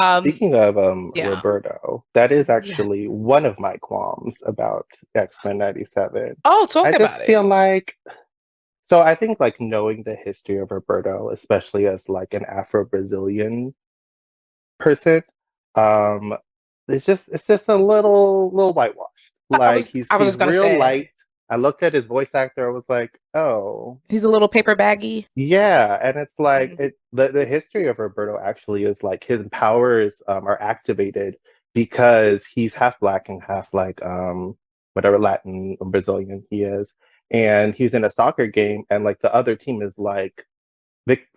Um, Speaking of yeah, Roberto, that is yeah. actually one of my qualms about X-Men 97. Oh, talk I about just it. feel like so I think like knowing the history of Roberto, especially as like an Afro-Brazilian person, um, it's just a little whitewashed. I Like was I was he's just gonna real light. say I looked at his voice actor, I was like, oh. he's a little paper baggy. Yeah, and it's like Mhm. the history of Roberto actually is like his powers are activated because he's half black and half like whatever Latin or Brazilian he is. And he's in a soccer game and like the other team is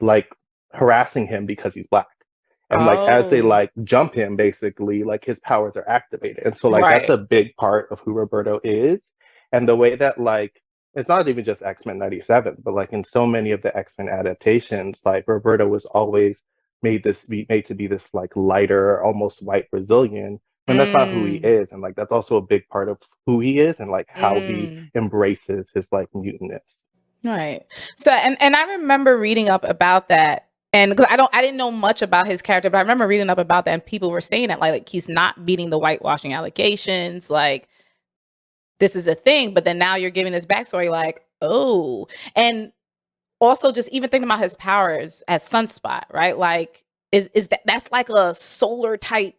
like harassing him because he's black. And like as they Oh, like jump him basically, like his powers are activated. And so like that's right. a big part of who Roberto is. And the way that like it's not even just X-Men 97, but like in so many of the X-Men adaptations, like Roberto was always made to be this like lighter, almost white Brazilian, when that's not who he Mm, is. And like that's also a big part of who he is and like how he mm. embraces his like mutantness. Right. So and I remember reading up about that. And because I didn't know much about his character, but I remember reading up about that and people were saying that like he's not beating the whitewashing allegations, like this is a thing, but then now you're giving this backstory like, oh. And also just even thinking about his powers as Sunspot, right? Like is that's like a solar type,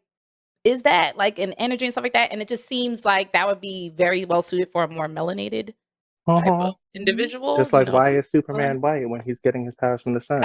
is that like an energy and stuff like that? And it just seems like that would be very well suited for a more melanated type of Uh-huh. individual, Just you like know? why is Superman white when he's getting his powers from the sun?